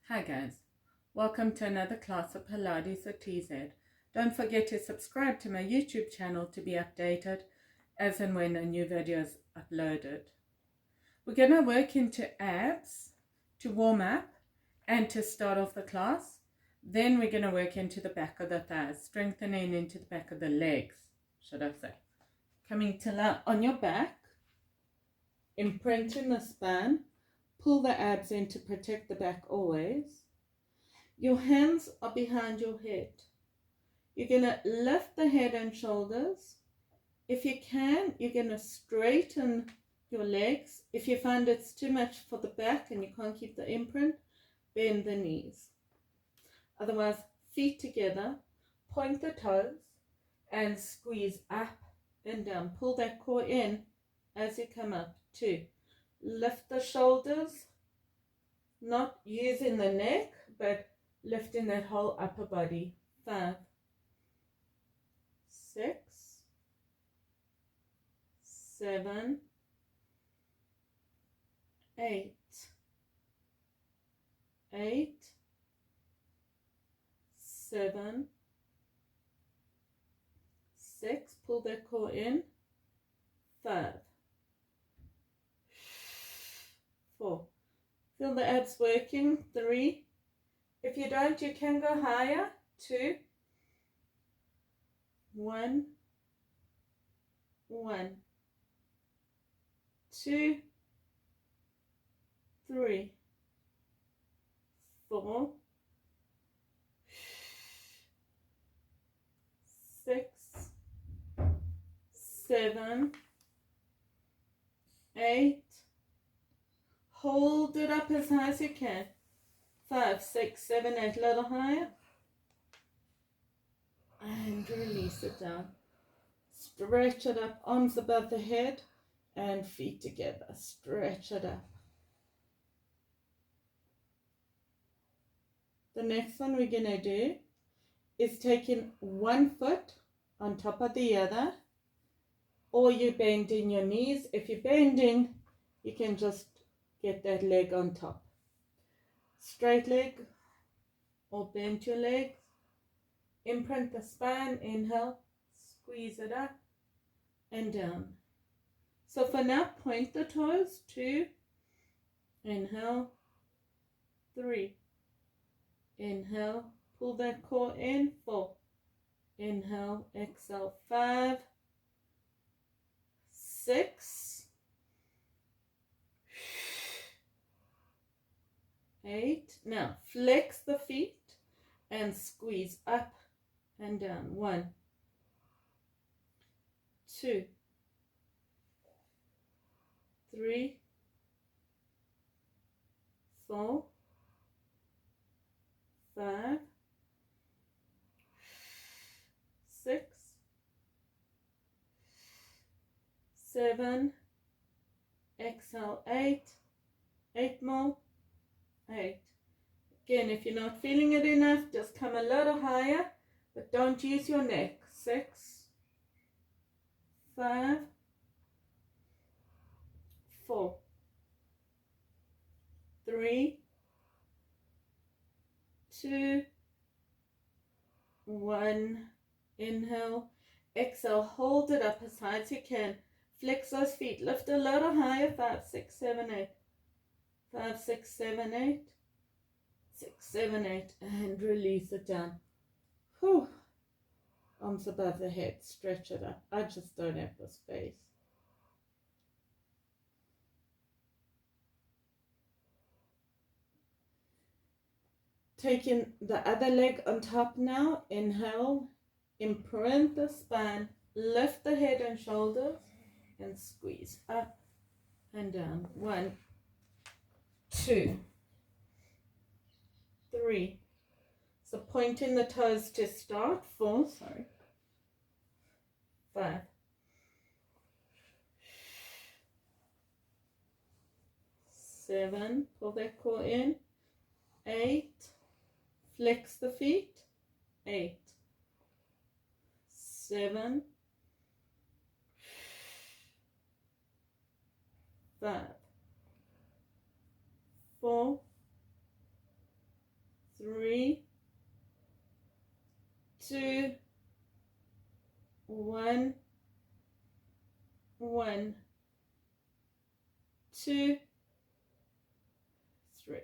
Hi guys, welcome to another class of Pilates at TZ. Don't forget to subscribe to my YouTube channel to be updated as and when a new video is uploaded. We're going to work into abs to warm up and to start off the class. Then we're going to work into the back of the thighs, strengthening into the back of the legs, should I say. Coming to lie on your back, imprinting the spine. Pull the abs in to protect the back always. Your hands are behind your head. You're going to lift the head and shoulders. If you can, you're going to straighten your legs. If you find it's too much for the back and you can't keep the imprint, bend the knees. Otherwise, feet together, point the toes and squeeze up and down. Pull that core in as you come up. 2. Lift the shoulders, not using the neck, but lifting that whole upper body. 5, 6, 7, 8, 8, 7, 6. Pull that core in. 5, 4. Feel the abs working. 3. If you don't, you can go higher. 2, 1, 1, 2, 3, 4, 6, 7, 8. Hold it up as high as you can. 5, 6, 7, 8. A little higher. And release it down. Stretch it up. Arms above the head and feet together. Stretch it up. The next one we're going to do is taking one foot on top of the other, or you're bending your knees. If you're bending, you can just get that leg on top. Straight leg or bend your legs. Imprint the spine. Inhale, squeeze it up and down. So for now, point the toes. 2, inhale, 3, inhale, pull that core in. 4, inhale, exhale. 5, 6, 8. Now flex the feet and squeeze up and down. 1, 2, 3, 4, 5, 6, 7, exhale. 8, 8 more. 8. Again, if you're not feeling it enough, just come a little higher, but don't use your neck. 6, 5, 4, 3, 2, 1. Inhale, exhale, hold it up as high as you can. Flex those feet, lift a little higher. 5, 6, 7, 8. 5, 6, 7, 8. 6, 7, 8. And release it down. Whew. Arms above the head, stretch it up. I just don't have the space. Taking the other leg on top now. Inhale, imprint the spine, lift the head and shoulders, and squeeze up and down. 1, 2, 3. So pointing the toes to start. 4, 5, 7. Pull that core in. 8. Flex the feet. 8, 7, 5, 4, 3, 2, 1, 1, 2, 3,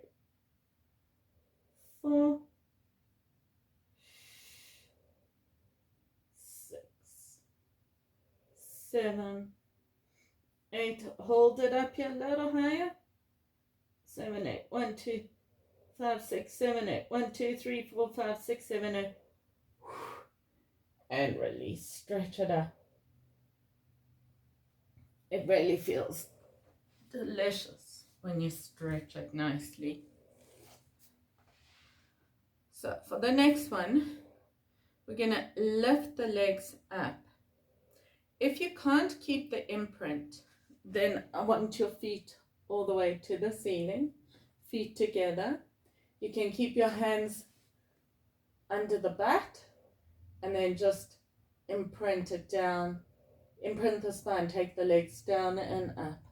4, 6, 7, 8. Hold it up here a little higher. 7, 8. 1, 2, 5, 6, 7, 8. 1, 2, 3, 4, 5, 6, 7, 8. And release. Stretch it up. It really feels delicious when you stretch it nicely. So for the next one, we're going to lift the legs up. If you can't keep the imprint, then I want your feet all the way to the ceiling, feet together. You can keep your hands under the back and then just imprint it down, imprint the spine, take the legs down and up.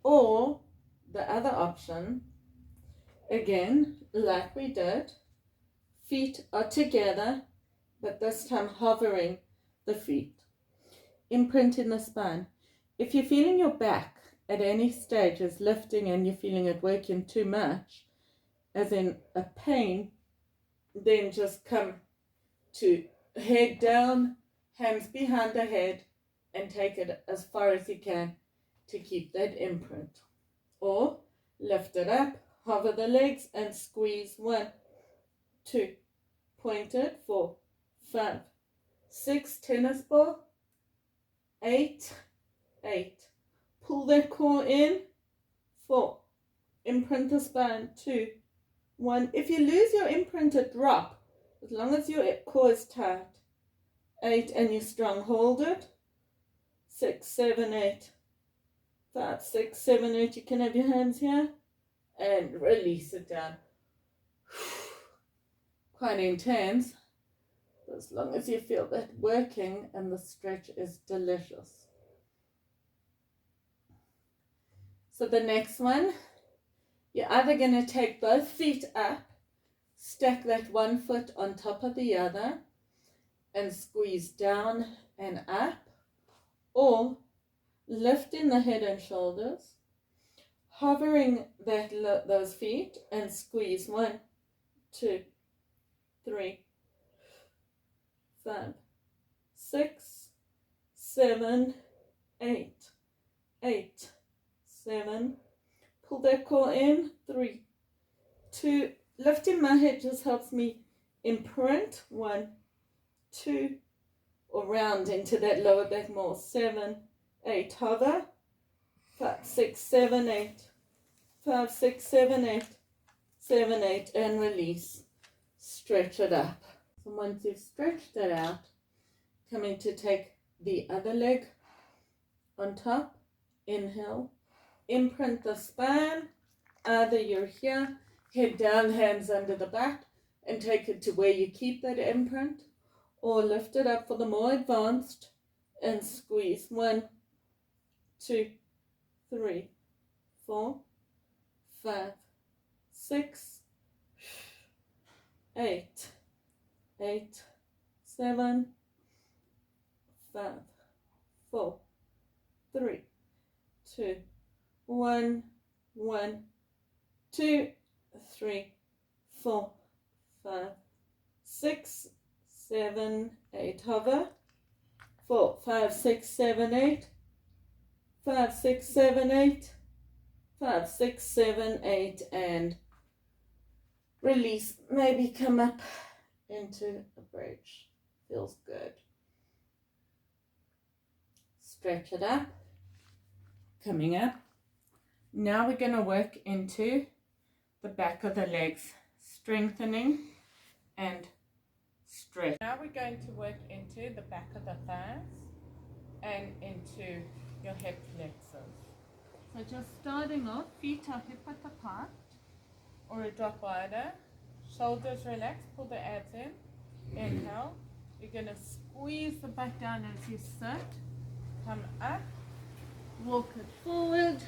Or the other option, again, like we did, feet are together, but this time hovering the feet. Imprint in the spine. If you're feeling your back at any stage is lifting and you're feeling it working too much, as in a pain, then just come to head down, hands behind the head, and take it as far as you can to keep that imprint. Or lift it up, hover the legs and squeeze. 1, 2, point it. 4, 5, 6, tennis ball. 8, 8. Pull that core in. 4. Imprint the spine. 2, 1. If you lose your imprint, drop. As long as your core is tight. 8 and you're strong. Hold it. 6, 7, 8. 5, 6, 7, 8. You can have your hands here. And release it down. Quite intense. As long as you feel that working and the stretch is delicious. So the next one, you're either going to take both feet up, stack that one foot on top of the other, and squeeze down and up, or lift in the head and shoulders, hovering those feet and squeeze. 1, 2, 3, 5, 6, 7, 8, 8, 7. Pull that core in. 3, 2. Lifting my head just helps me imprint. 1, 2, or round into that lower back more. 7, 8. Hover. 5, 6, 7, 8. 5, 6, 7, 8. 7, 8, and release. Stretch it up. So once you've stretched it out, come in to take the other leg on top. Inhale. Imprint the spine. Either you're here, head down, hands under the back, and take it to where you keep that imprint, or lift it up for the more advanced and squeeze. 1, 2, 3, 4, 5, 6, 8, 8, 7, 5, 4, 3, 2, 1, 1, 2, 3, 4, 5, 6, 7, 8. Hover. 4, 5, 6, 7, 8. 5, 6, 7, 8. 5, 6, 7, 8, and release. Maybe come up into a bridge. Feels good. Stretch it up. Coming up. Now we're going to work into the back of the legs, strengthening and stretch. Now we're going to work into the back of the thighs and into your hip flexors. So just starting off, feet are hip width apart or a drop wider, shoulders relaxed, pull the abs in, inhale. You're going to squeeze the back down as you sit, come up, walk it forward,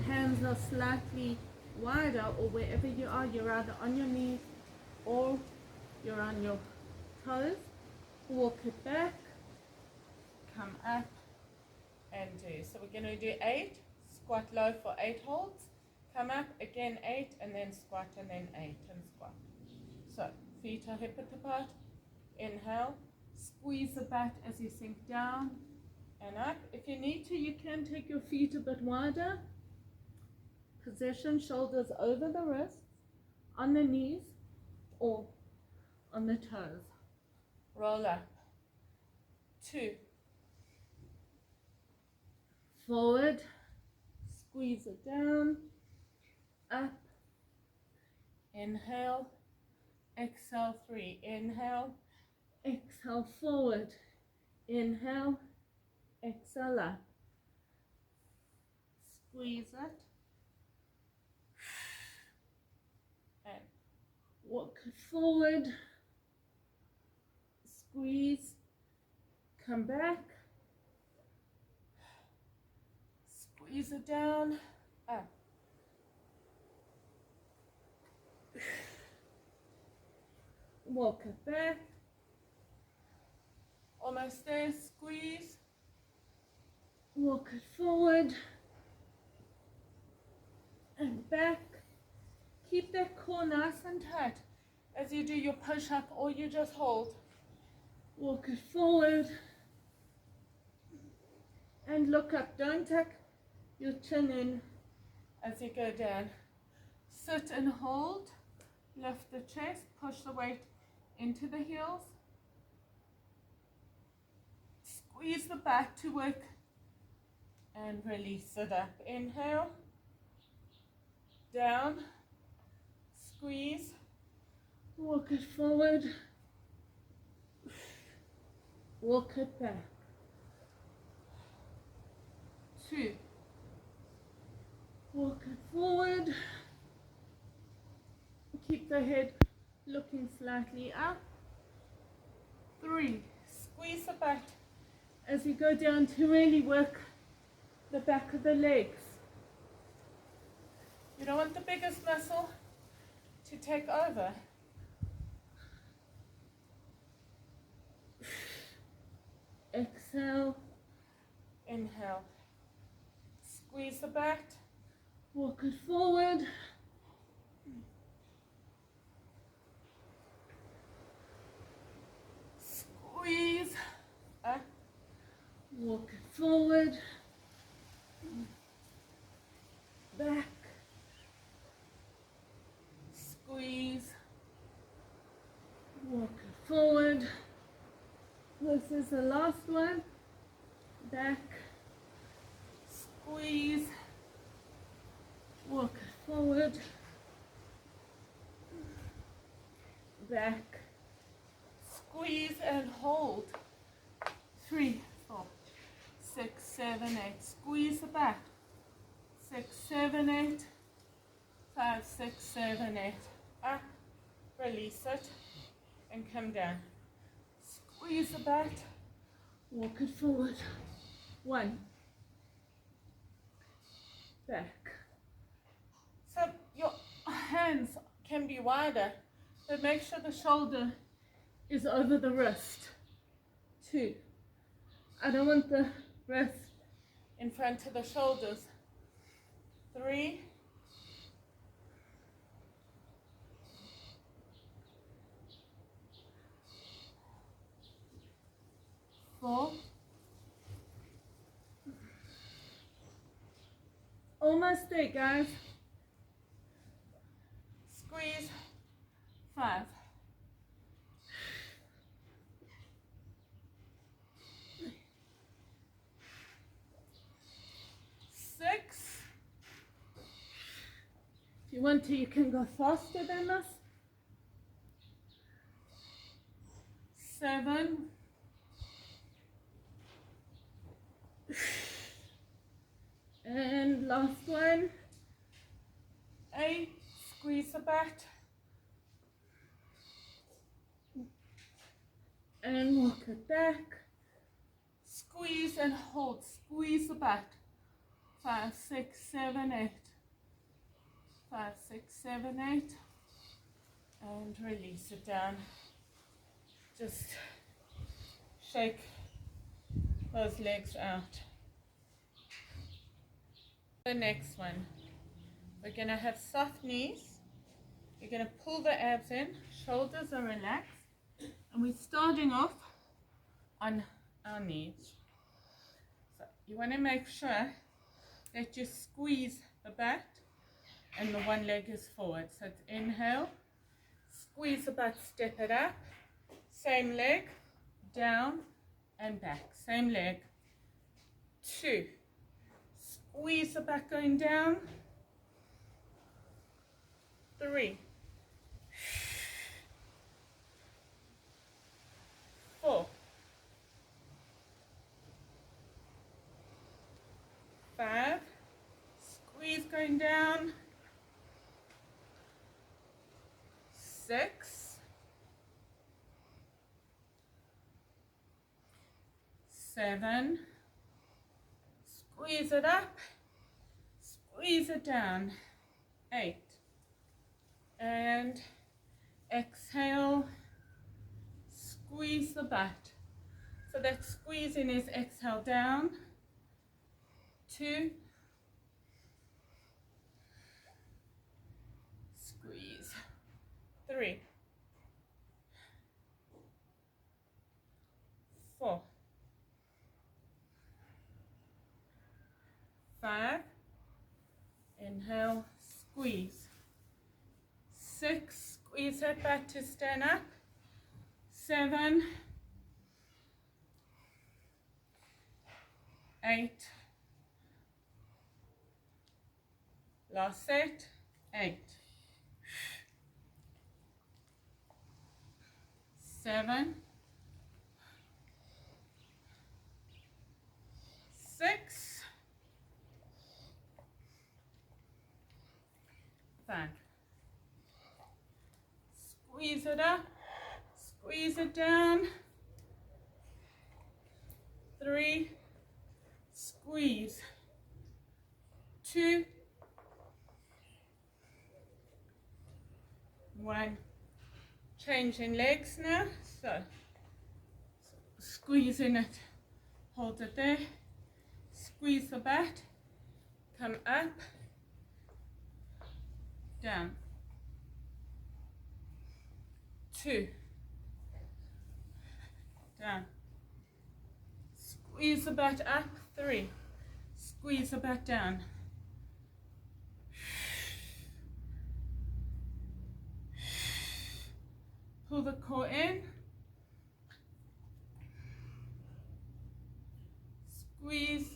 hands are slightly wider, or wherever you are, you're either on your knees or you're on your toes. Walk it back, come up and do. So we're going to do 8, squat low for 8 holds, come up, again 8, and then squat, and then 8 and squat. So feet are hip width apart, inhale, squeeze the butt as you sink down and up. If you need to, you can take your feet a bit wider. Position shoulders over the wrists, on the knees or on the toes. Roll up. 2. Forward, squeeze it down, up, inhale, exhale 3, inhale, exhale forward, inhale, exhale up, squeeze it, and walk it forward, squeeze, come back, squeeze it down, up, walk it back, almost there, squeeze, walk it forward and back. Keep that core nice and tight as you do your push-up, or you just hold. Walk it forward and look up. Don't tuck your chin in as you go down. Sit and hold. Lift the chest, push the weight into the heels. Squeeze the back to work and release it up. Inhale, down, squeeze, walk it forward, walk it back. 2, walk it forward, keep the head looking slightly up. 3, squeeze the butt as you go down to really work the back of the legs. You don't want the biggest muscle to take over. Exhale, inhale, squeeze the back, walk it forward, squeeze, up, walk it forward, back, squeeze, walk it forward. This is the last one. Back, squeeze, walk it forward, back, squeeze and hold. 3, 4, 6, 7, 8. Squeeze the back. 6, 7, 8. 5, 6, 7, 8. Up, release it, and come down. Squeeze the back, walk it forward. 1, back. So your hands can be wider, but make sure the shoulder is over the wrist. 2, I don't want the wrist in front of the shoulders. 3, 4, almost there, guys. Squeeze. 5, 6. If you want to, you can go faster than this. 7, and last one. 8, squeeze the back and walk it back, squeeze and hold, squeeze the back. 5, 6, 7, 8. 5, 6, 7, 8. And release it down. Just shake those legs out. The next one, we're going to have soft knees. You're going to pull the abs in, shoulders are relaxed, and we're starting off on our knees. So you want to make sure that you squeeze the butt and the one leg is forward. So it's inhale, squeeze the butt, step it up, same leg, down and back, same leg, 2, squeeze the back going down, 3, 4, 5, squeeze going down, 6, 7, squeeze it up, squeeze it down, 8, and exhale, squeeze the butt. So that squeezing is exhale down, 2, squeeze, 3, 4, 5, inhale, squeeze, 6, squeeze that back to stand up, 7, 8, last set, 8, 7, 6, 5. Squeeze it up, squeeze it down, 3, squeeze, 2, 1. Changing legs now, so squeezing it, hold it there, squeeze the butt, come up, down, 2, down, squeeze the butt up, 3, squeeze the butt down, 4, pull the core in, squeeze,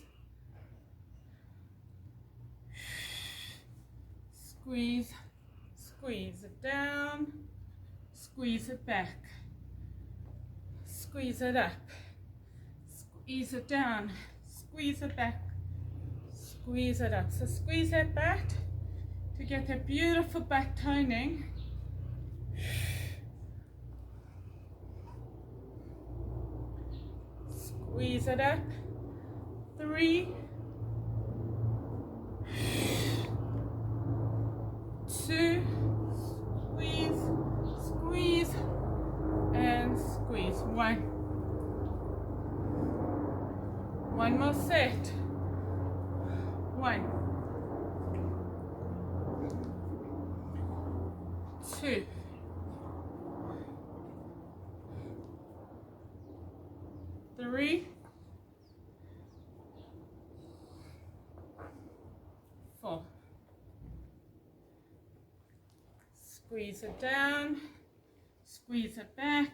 squeeze, squeeze it down, squeeze it back, squeeze it up, squeeze it down, squeeze it back, squeeze it up. So squeeze that butt to get that beautiful back toning. Squeeze it up, 3, 2, squeeze, squeeze, and squeeze, 1. One more set, 1, 2, 3, 4. Squeeze it down, squeeze it back,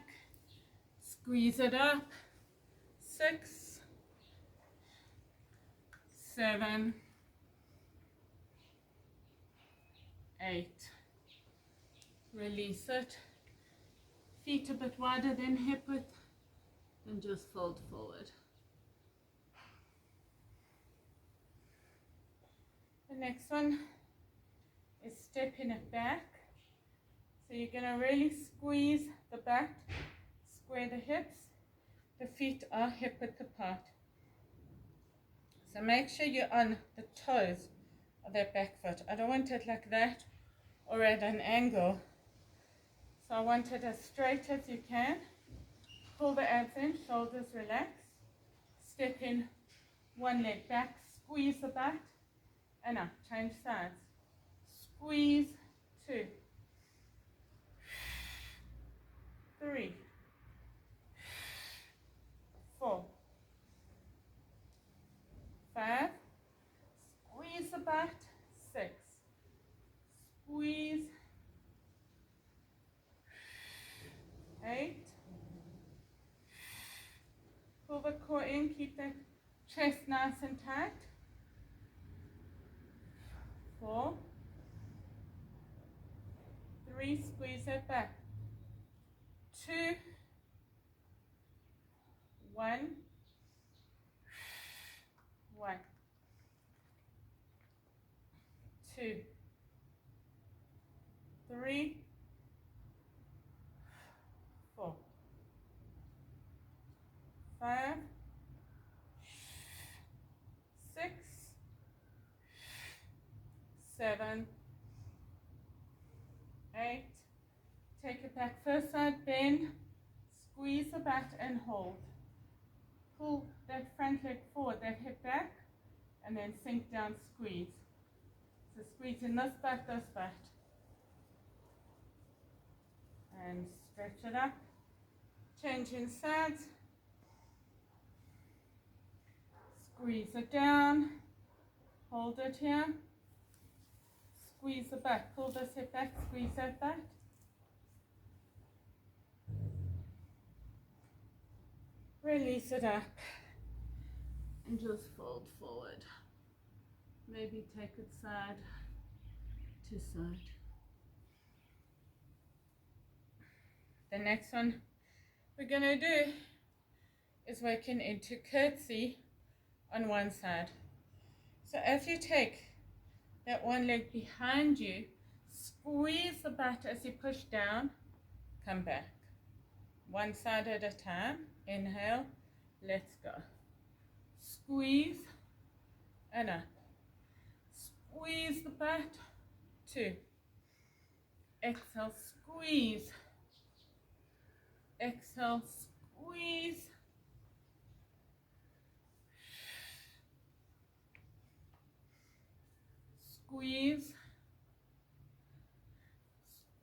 squeeze it up, 6, 7, 8. Release it. Feet a bit wider than hip width, and just fold forward. The next one is stepping it back. So you're going to really squeeze the back, square the hips. The feet are hip width apart. So make sure you're on the toes of that back foot. I don't want it like that or at an angle. So I want it as straight as you can. Pull the abs in, shoulders relax. Step in one leg back, squeeze the back, and up. Change sides. Squeeze, 2, 3, 4, 5. Squeeze the back, 6. Squeeze, 8. Pull the core in, keep the chest nice and tight. 4, 3, squeeze it back. 2, 1, 1, 2, 3, 4, 5, 6, 7, 8. Take it back. First side bend, squeeze the back and hold. Pull that front leg forward, that hip back, and then sink down, squeeze. So squeeze in this back, and stretch it up. Change in sides. Squeeze it down. Hold it here. Squeeze the back. Pull this hip back, squeeze that back. Release it up. And just fold forward. Maybe take it side to side. The next one we're going to do is working into curtsy on one side. So as you take that one leg behind you, squeeze the butt as you push down, come back. One side at a time. Inhale, let's go. Squeeze and up. Squeeze the butt, 2. Exhale, squeeze. Exhale, squeeze. Squeeze.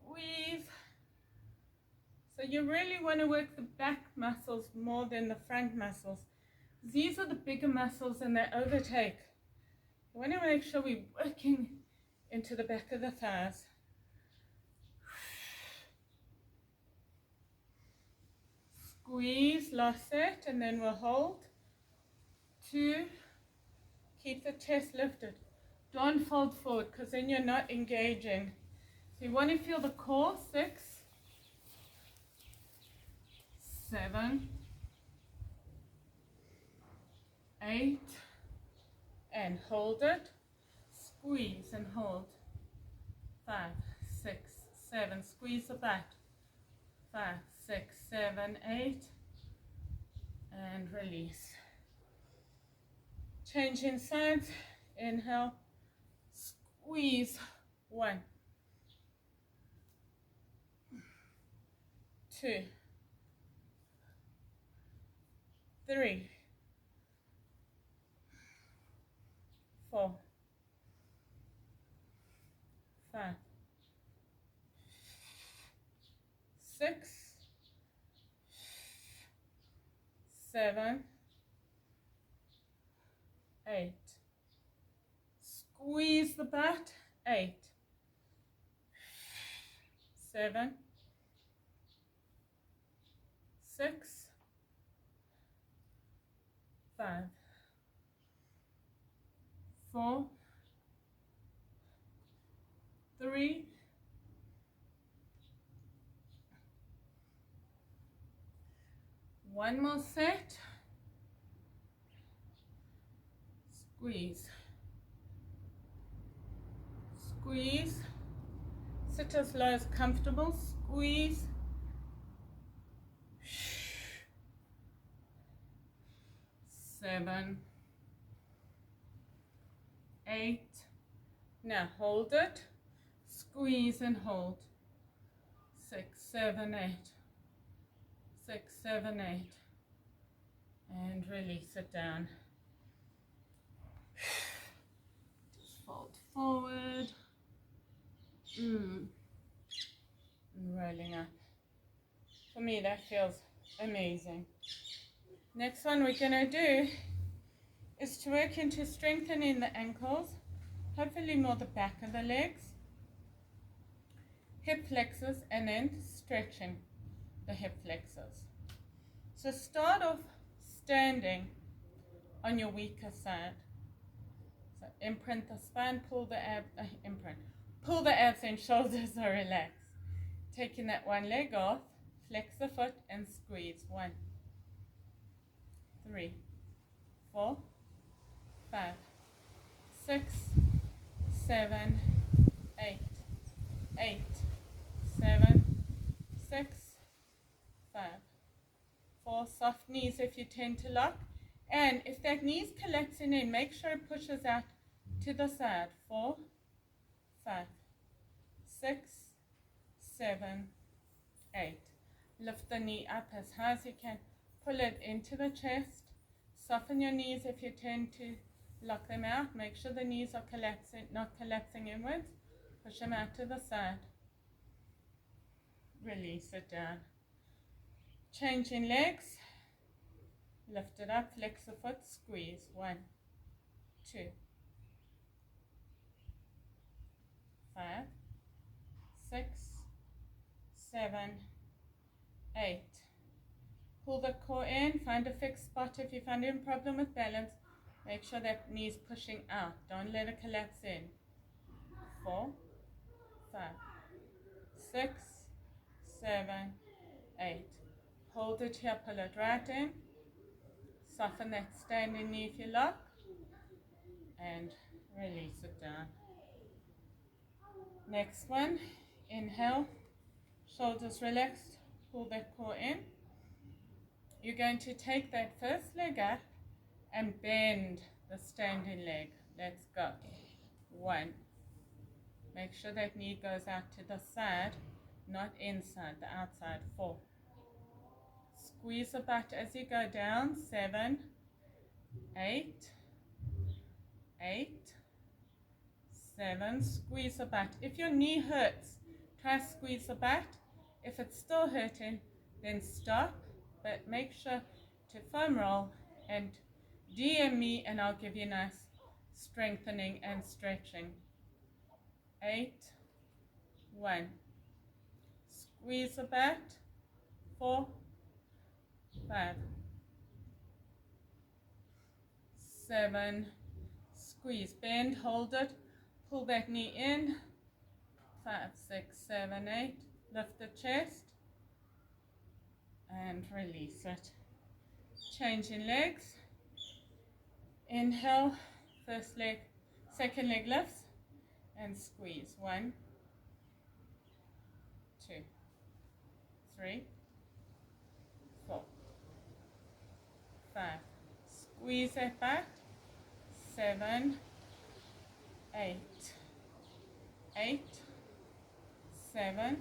Squeeze. So you really want to work the back muscles more than the front muscles. These are the bigger muscles and they overtake. You want to make sure we're working into the back of the thighs. Squeeze, last set, and then we'll hold. 2, keep the chest lifted. Don't fold forward because then you're not engaging. So you want to feel the core. 6, 7, 8, and hold it. Squeeze and hold. 5, 6, 7, squeeze the back. 5, 6, 7, 8, and release. Change in sides. Inhale, squeeze. 1, 2, 3, 4, 5, 6, 7, 8. Squeeze the butt. 8, 7, 6, 5, 4, 3, 1 more set. Squeeze. Squeeze. Sit as low as comfortable. Squeeze. 7, 8. Now hold it. Squeeze and hold. 6, 7, 8. 6, 7, 8. And release it down. Just fold forward. And rolling up. For me, that feels amazing. Next one we're going to do is to work into strengthening the ankles, hopefully more the back of the legs, hip flexors, and then stretching the hip flexors. So start off standing on your weaker side. So imprint the spine, pull the abs, pull the abs and shoulders are relaxed. Taking that one leg off, flex the foot and squeeze. 1, 3, 4, 5, 6, 7, 8, 8, 7, 6, 5, 4. Soft knees if you tend to lock. And if that knee's collapsing in, make sure it pushes out to the side. 4, 5, 6, 7, 8. Lift the knee up as high as you can. Pull it into the chest. Soften your knees if you tend to lock them out. Make sure the knees are not collapsing inwards. Push them out to the side. Release it down. Changing legs. Lift it up, flex the foot, squeeze. 1, 2, 5, 6, 7, 8. Pull the core in, find a fixed spot. If you find a problem with balance, make sure that knee's pushing out. Don't let it collapse in. 4, 5, 6, 7, 8. Hold it here, pull it right in. Soften that standing knee if you lock. And release it down. Next one, inhale, shoulders relaxed, pull that core in. You're going to take that first leg up and bend the standing leg. Let's go. 1. Make sure that knee goes out to the side, not inside, the outside. 4. Squeeze the butt as you go down. 7, 8, 8, 7. Squeeze the butt. If your knee hurts, try squeeze the butt. If it's still hurting, then stop. But make sure to foam roll and DM me and I'll give you nice strengthening and stretching. 8, 1. Squeeze the butt. 4, 5, 7. Squeeze, bend, hold it, pull that knee in. 5, 6, 7, 8. Lift the chest and release it. Changing legs. Inhale, first leg, second leg lifts and squeeze. 1, 2, 3, 4, 5. Squeeze that back. 7, 8, 8, 7,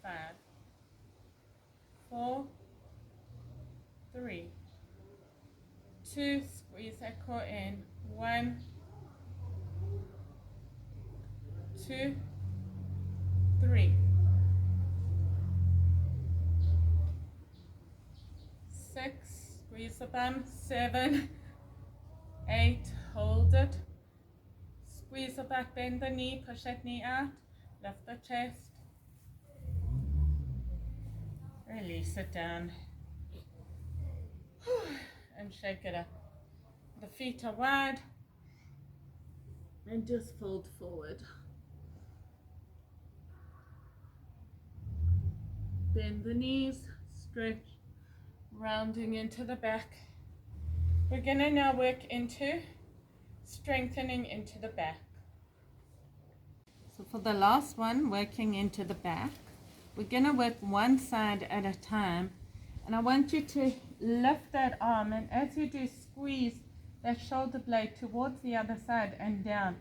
5, 4, 3, 2. Squeeze that core in. 1, 2, 3, 6. Squeeze the bum. 7, 8. Hold it. Squeeze the back, bend the knee, push that knee out, lift the chest, release it down, and shake it up. The feet are wide, and just fold forward. Bend the knees, stretch, rounding into the back. We're going to now work into strengthening into the back. So for the last one, working into the back, we're going to work one side at a time. And I want you to lift that arm, and as you do, squeeze that shoulder blade towards the other side and down.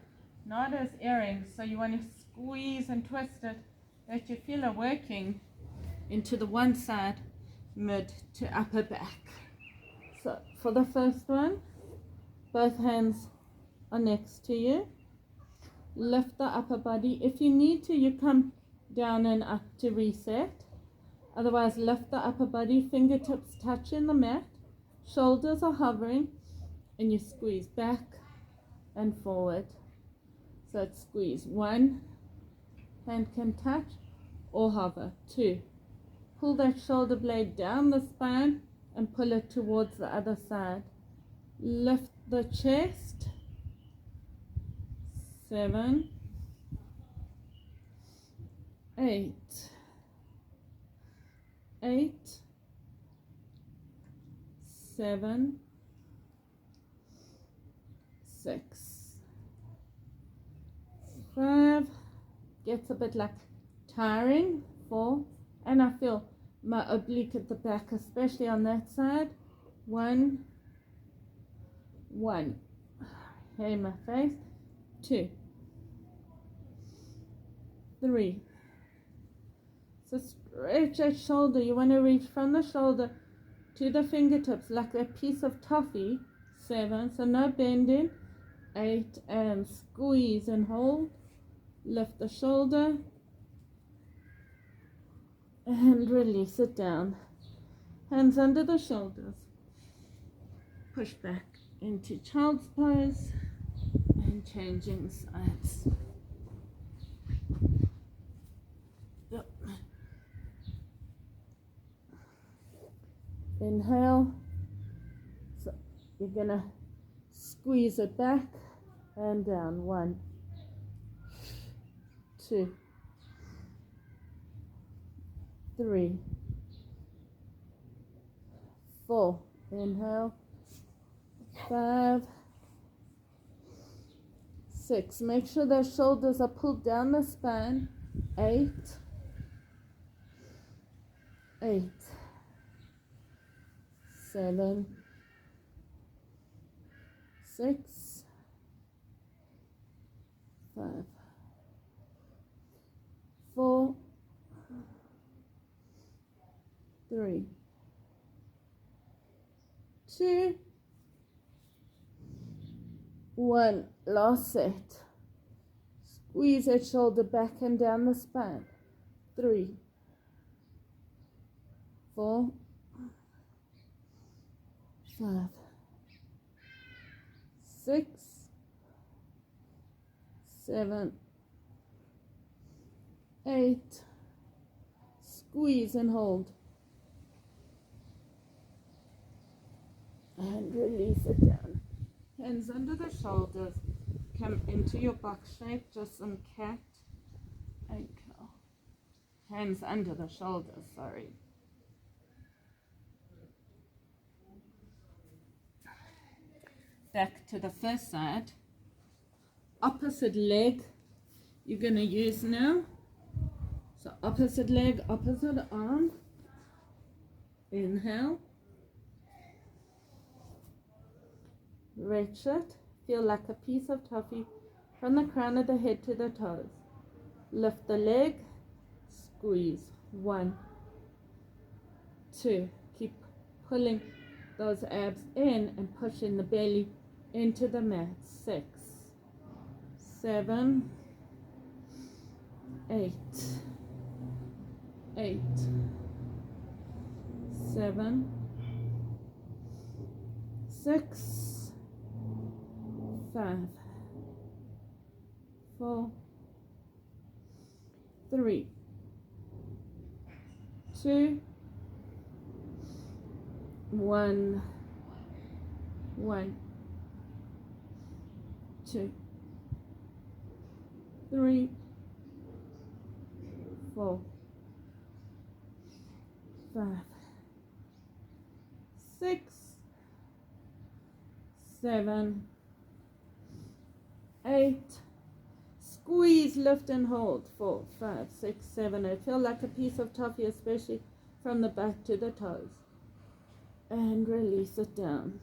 not as earrings. So you want to squeeze and twist it that you feel are working into the one side, mid to upper back. So for the first one, both hands are next to you. Lift the upper body. If you need to, you come down and up to reset. Otherwise, lift the upper body, fingertips touching the mat, shoulders are hovering, and you squeeze back and forward. So it's squeeze. 1, hand can touch or hover. 2, pull that shoulder blade down the spine and pull it towards the other side. Lift the chest. 7, 8, 8, 7, 6, 5, gets a bit like tiring. 4, and I feel my oblique at the back, especially on that side. 1, hey, my face. 2, 3. So stretch that shoulder. You want to reach from the shoulder to the fingertips like a piece of toffee. 7, so no bending. 8, and squeeze and hold. Lift the shoulder and release it down. Hands under the shoulders. Push back into child's pose and changing sides. Yep. Inhale. So you're gonna squeeze it back and down. 1, 2, 3, 4. Inhale. 5, 6. Make sure the shoulders are pulled down the spine. 8, 7, 6, 5, 4, 3, 2, 1. Last set. Squeeze that shoulder back and down the spine. 3, 4, 5, 6, 7, 8. Squeeze and hold. And release it down. Hands under the shoulders. Come into your box shape, just some cat and cow. Hands under the shoulders, sorry. Back to the first side. Opposite leg you're going to use now. So opposite leg, opposite arm. Inhale. Reach it. Feel like a piece of toffee from the crown of the head to the toes. Lift the leg. Squeeze. 1, 2. Keep pulling those abs in and pushing the belly into the mat. 6, 7, 8, 8, 7, 6, 5, 4, 3, 2, 1, 2, 3, 4, 5, 6, 7, 8. Squeeze, lift and hold. 4, 5, 6, 7, 8. Feel like a piece of toffee, especially from the back to the toes. And release it down.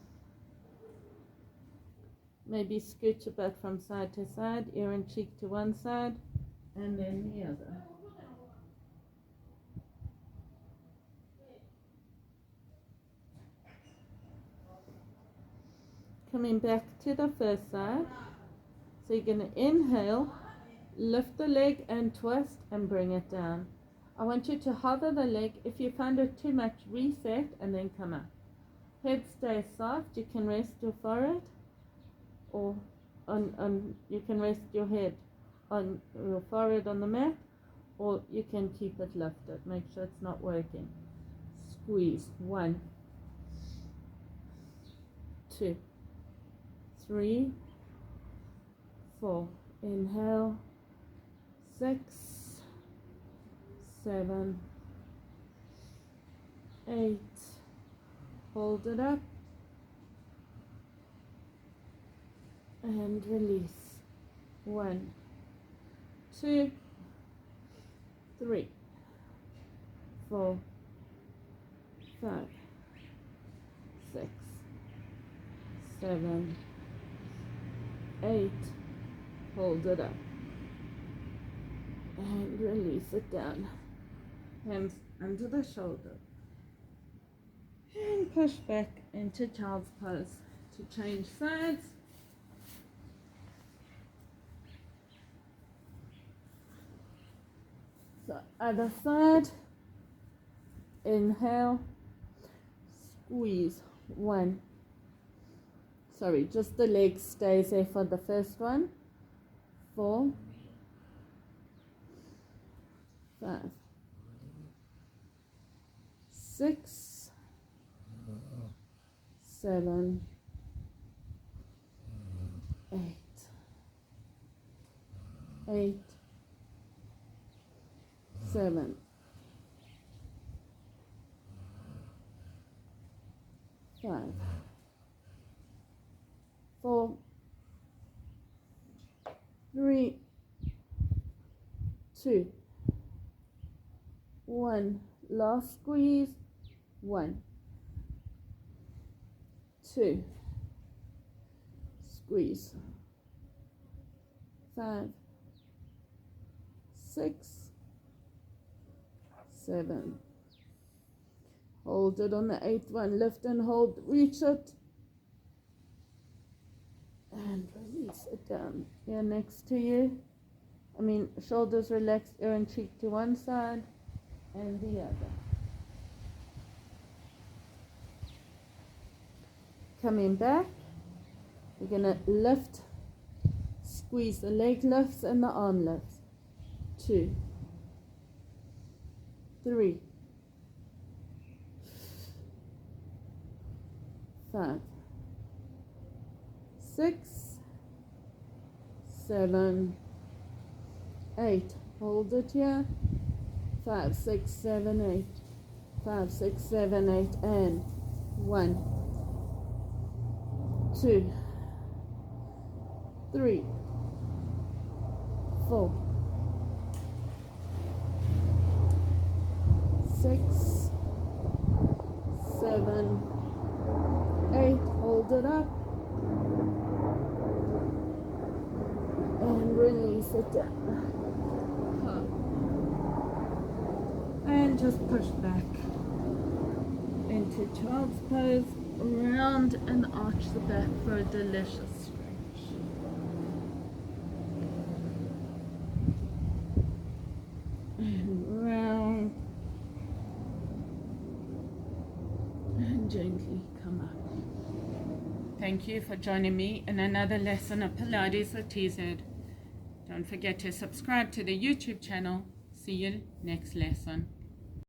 Maybe scooch a bit from side to side, ear and cheek to one side, and then the other. Coming back to the first side. So you're going to inhale, lift the leg and twist and bring it down. I want you to hover the leg. If you find it too much, reset and then come up. Head stays soft. You can rest your forehead, or you can rest your head on your forehead on the mat, or you can keep it lifted. Make sure it's not working. Squeeze. 1, 2, 3, 4. Inhale. 6, 7, 8. Hold it up and release. 1, 2, 3, 4, 5, 6, 7, 8. Hold it up and release it down. Hands under the shoulder and push back into child's pose. To change sides, so other side. Inhale, squeeze. 1, sorry, just the leg stays there for the first one. 4, 5, 6, 7, 8, 8, 7, 5, 4, 3, 2, 1. Last squeeze. 1, 2. Squeeze. 5, 6, 7. Hold it on the 8th one. Lift and hold. Reach it. And release it down. Ear next to you. Shoulders relaxed, ear and cheek to one side and the other. Coming back, we're going to lift, squeeze the leg lifts and the arm lifts. 2, 3, 5, 6, 7, 8. Hold it here. 5, 6, 7, 8. 5, 6, 7, 8. And 1, 2, 3, 4, 6, 7, 8. Hold it up. And release it down. And just push back into child's pose. Round and arch the back for a delicious stretch. And round. And gently come up. Thank you for joining me in another lesson of Pilates with TZ. Don't forget to subscribe to the YouTube channel. See you next lesson.